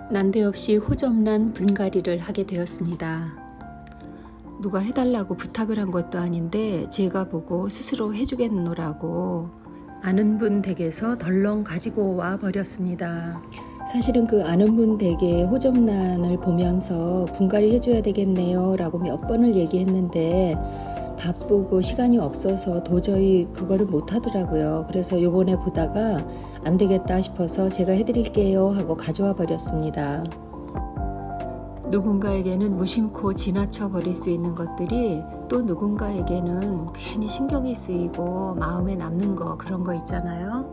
난데없이 호접란 분갈이를 하게 되었습니다. 누가 해달라고 부탁을 한 것도 아닌데 제가 보고 스스로 해주겠노라고 아는 분 댁에서 덜렁 가지고 와 버렸습니다. 사실은 그 아는 분 댁의 호접란을 보면서 분갈이 해줘야 되겠네요 라고 몇 번을 얘기했는데 바쁘고 시간이 없어서 도저히 그거를 못 하더라고요. 그래서 요번에 보다가 안 되겠다 싶어서 제가 해드릴게요 하고 가져와 버렸습니다. 누군가에게는 무심코 지나쳐 버릴 수 있는 것들이 또 누군가에게는 괜히 신경이 쓰이고 마음에 남는 거, 그런 거 있잖아요.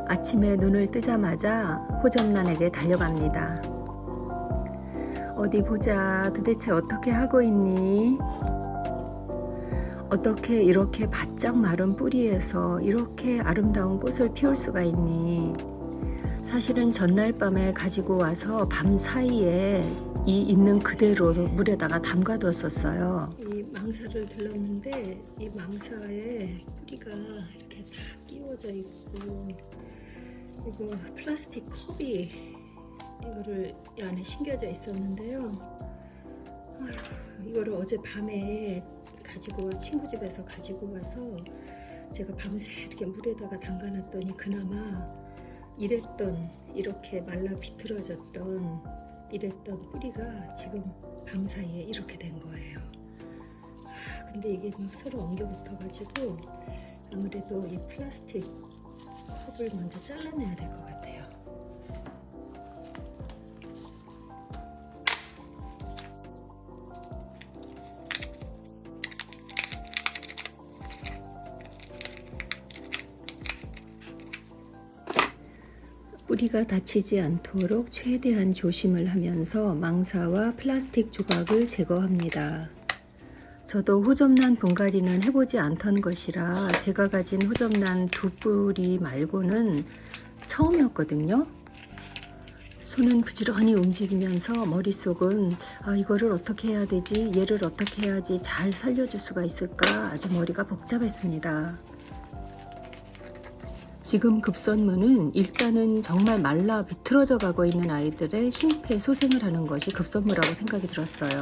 아침에 눈을 뜨자마자 호접란에게 달려갑니다. 어디 보자. 도대체 어떻게 하고 있니? 어떻게 이렇게 바짝 마른 뿌리에서 이렇게 아름다운 꽃을 피울 수가 있니? 사실은 전날 밤에 가지고 와서 밤 사이에 이 있는 그대로 물에다가 담가뒀었어요. 이 망사를 둘렀는데 이 망사에 뿌리가 이렇게 다 끼워져 있고, 이거 플라스틱 컵이 이거를 이 안에 심겨져 있었는데요. 이거를 어제 밤에 가지고 친구 집에서 가지고 와서 제가 밤새 이렇게 물에다가 담가놨더니 그나마 이랬던, 이렇게 말라 비틀어졌던 이랬던 뿌리가 지금 밤 사이에 이렇게 된 거예요. 근데 이게 막 서로 엉겨 붙어 가지고 아무래도 이 플라스틱 컵을 먼저 잘라내야 될 것 같아요. 뿌리가 다치지 않도록 최대한 조심을 하면서 망사와 플라스틱 조각을 제거합니다. 저도 호접란 분갈이는 해보지 않던 것이라 제가 가진 호접란 두 뿌리 말고는 처음이었거든요. 손은 부지런히 움직이면서 머릿속은 이거를 어떻게 해야 되지? 얘를 어떻게 해야지 잘 살려줄 수가 있을까? 아주 머리가 복잡했습니다. 지금 급선무는 일단은 정말 말라 비틀어져 가고 있는 아이들의 심폐소생을 하는 것이 급선무라고 생각이 들었어요.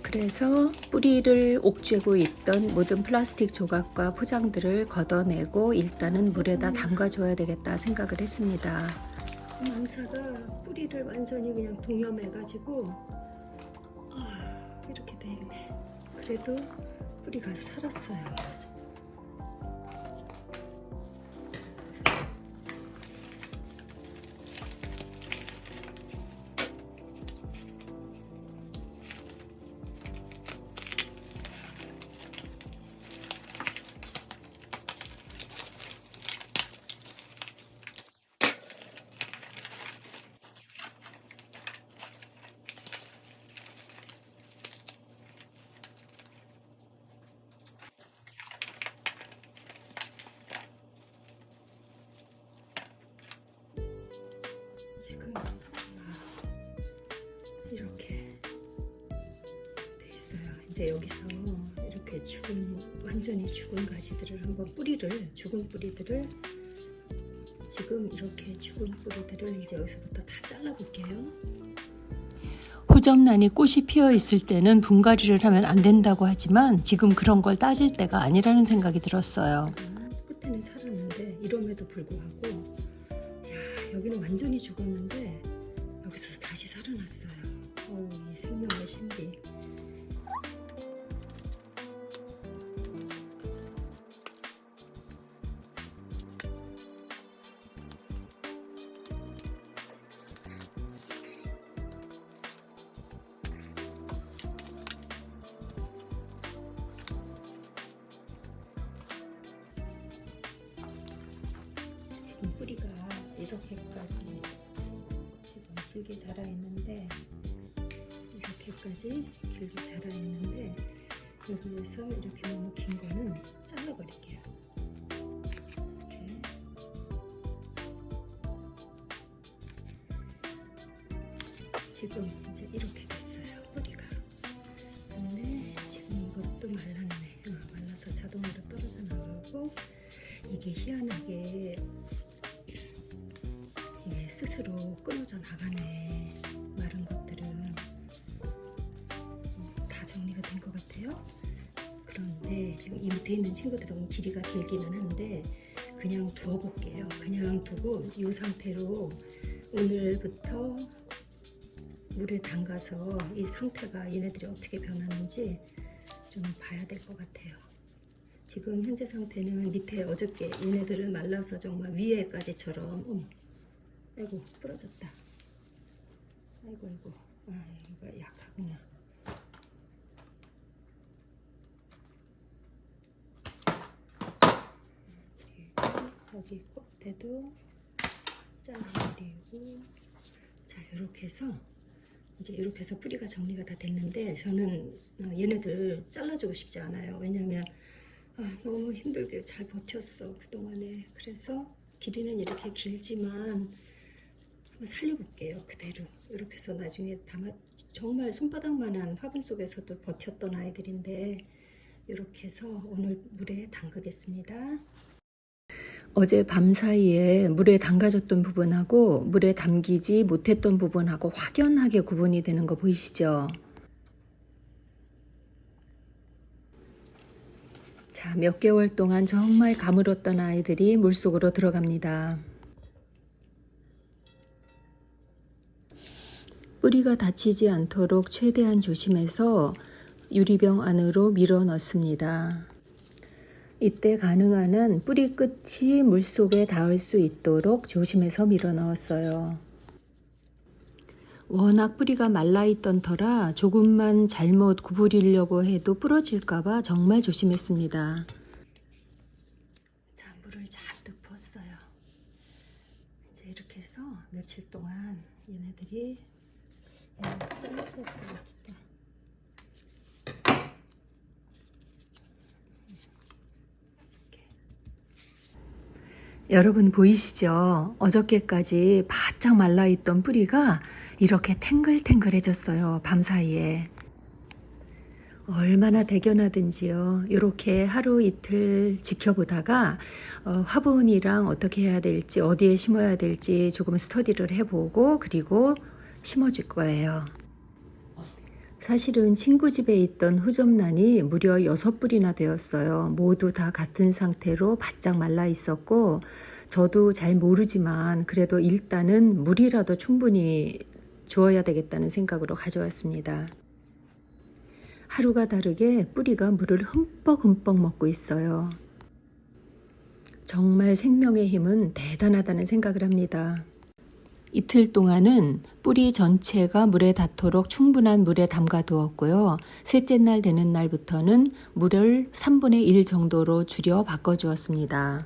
그래서 뿌리를 옥죄고 있던 모든 플라스틱 조각과 포장들을 걷어내고 일단은 물에다 담가줘야 되겠다 생각을 했습니다. 망사가 뿌리를 완전히 그냥 동여매가지고 이렇게 돼 있네. 그래도 뿌리가 살았어요. 지금 이렇게 돼 있어요. 이제 여기서 이렇게 완전히 죽은 가지들을 한번 죽은 뿌리들을 지금 이렇게 죽은 뿌리들을 이제 여기서부터 다 잘라볼게요. 호접란이 꽃이 피어 있을 때는 분갈이를 하면 안 된다고 하지만 지금 그런 걸 따질 때가 아니라는 생각이 들었어요. 끝에는 살았는데 이럼에도 불구하고 여기는 완전히 죽었는데 여기서 다시 살아났어요. 이 생명의 신비. 지금 뿌리가 이렇게까지 지금 길게 자라 있는데, 이렇게까지 길게 자라 있는데 여기에서 이렇게 너무 긴 거는 잘라버릴게요. 이렇게. 지금 이제 이렇게 됐어요, 뿌리가. 근데 지금 이것도 말랐네. 말라서 자동으로 떨어져 나가고, 이게 희한하게 스스로 끊어져 나가네. 마른 것들은 다 정리가 된 것 같아요. 그런데 지금 이 밑에 있는 친구들은 길이가 길기는 한데 그냥 두어 볼게요. 그냥 두고 이 상태로 오늘부터 물에 담가서 이 상태가 얘네들이 어떻게 변하는지 좀 봐야 될 것 같아요. 지금 현재 상태는 밑에 어저께 얘네들은 말라서 정말 위에까지처럼 아이고 부러졌다. 아이고 이거 약하구나. 그리고 여기 끝에도 잘라버리고, 자 이렇게 해서 이제 이렇게 해서 뿌리가 정리가 다 됐는데 저는 얘네들 잘라주고 싶지 않아요. 왜냐면 너무 힘들게 잘 버텼어 그동안에. 그래서 길이는 이렇게 길지만 한번 살려볼게요. 그대로 이렇게 해서 나중에 담아, 정말 손바닥만한 화분 속에서도 버텼던 아이들인데 이렇게 해서 오늘 물에 담그겠습니다. 어제 밤 사이에 물에 담가졌던 부분하고 물에 담기지 못했던 부분하고 확연하게 구분이 되는 거 보이시죠? 자, 몇 개월 동안 정말 가물었던 아이들이 물속으로 들어갑니다. 뿌리가 다치지 않도록 최대한 조심해서 유리병 안으로 밀어 넣습니다. 이때 가능한 한 뿌리 끝이 물속에 닿을 수 있도록 조심해서 밀어 넣었어요. 워낙 뿌리가 말라있던 터라 조금만 잘못 구부리려고 해도 부러질까봐 정말 조심했습니다. 자, 물을 잔뜩 부었어요. 이제 이렇게 해서 며칠 동안 얘네들이 잘라서 되겠다. 여러분 보이시죠? 어저께까지 바짝 말라있던 뿌리가 이렇게 탱글탱글해졌어요. 밤사이에. 얼마나 대견하든지요. 이렇게 하루 이틀 지켜보다가 화분이랑 어떻게 해야 될지, 어디에 심어야 될지 조금 스터디를 해보고 그리고 심어줄 거예요. 사실은 친구 집에 있던 후접란이 무려 6뿌리나 되었어요. 모두 다 같은 상태로 바짝 말라 있었고 저도 잘 모르지만 그래도 일단은 물이라도 충분히 주어야 되겠다는 생각으로 가져왔습니다. 하루가 다르게 뿌리가 물을 흠뻑 먹고 있어요. 정말 생명의 힘은 대단하다는 생각을 합니다. 이틀 동안은 뿌리 전체가 물에 닿도록 충분한 물에 담가 두었고요. 셋째 날 되는 날부터는 물을 3분의 1 정도로 줄여 바꿔 주었습니다.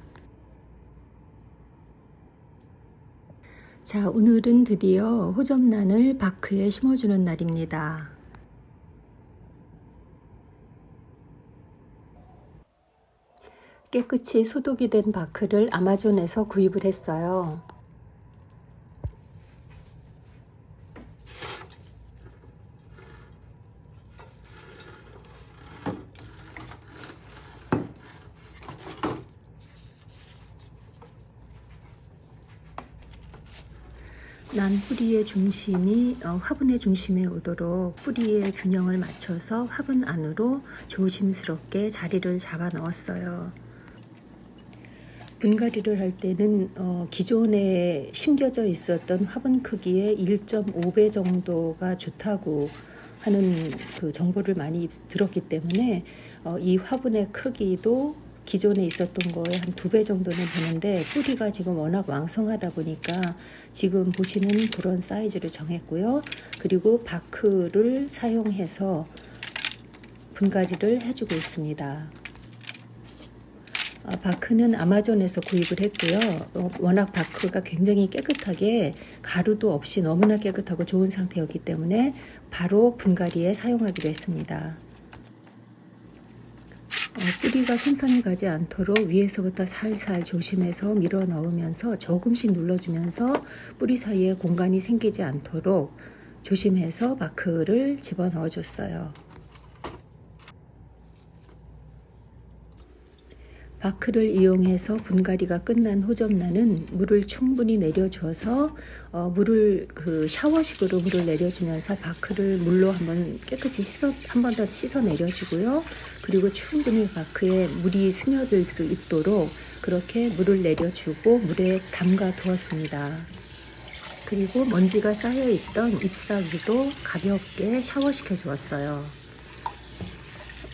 자, 오늘은 드디어 호접란을 바크에 심어주는 날입니다. 깨끗이 소독이 된 바크를 아마존에서 구입을 했어요. 난 뿌리의 중심이 화분의 중심에 오도록 뿌리의 균형을 맞춰서 화분 안으로 조심스럽게 자리를 잡아 넣었어요. 분갈이를 할 때는 기존에 심겨져 있었던 화분 크기의 1.5배 정도가 좋다고 하는 그 정보를 많이 들었기 때문에 이 화분의 크기도 기존에 있었던 거에 한 2배 정도는 되는데 뿌리가 지금 워낙 왕성하다 보니까 지금 보시는 그런 사이즈를 정했고요. 그리고 바크를 사용해서 분갈이를 해주고 있습니다. 바크는 아마존에서 구입을 했고요. 워낙 바크가 굉장히 깨끗하게 가루도 없이 너무나 깨끗하고 좋은 상태였기 때문에 바로 분갈이에 사용하기로 했습니다. 뿌리가 손상이 가지 않도록 위에서부터 살살 조심해서 밀어 넣으면서 조금씩 눌러주면서 뿌리 사이에 공간이 생기지 않도록 조심해서 바크를 집어넣어 줬어요. 바크를 이용해서 분갈이가 끝난 호접란은 물을 충분히 내려줘서 물을 샤워식으로 물을 내려주면서 바크를 물로 한번 깨끗이 한 번 더 씻어 내려주고요. 그리고 충분히 바크에 물이 스며들 수 있도록 그렇게 물을 내려주고 물에 담가 두었습니다. 그리고 먼지가 쌓여 있던 잎사귀도 가볍게 샤워시켜 주었어요.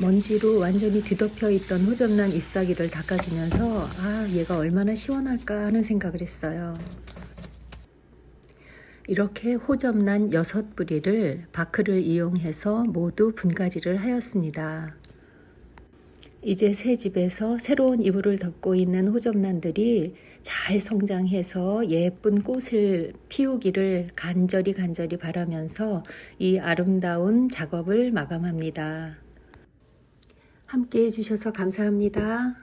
먼지로 완전히 뒤덮여 있던 호접란 잎사귀를 닦아주면서 얘가 얼마나 시원할까 하는 생각을 했어요. 이렇게 호접란 6뿌리를 바크를 이용해서 모두 분갈이를 하였습니다. 이제 새 집에서 새로운 이불을 덮고 있는 호접란들이 잘 성장해서 예쁜 꽃을 피우기를 간절히 바라면서 이 아름다운 작업을 마감합니다. 함께 해주셔서 감사합니다.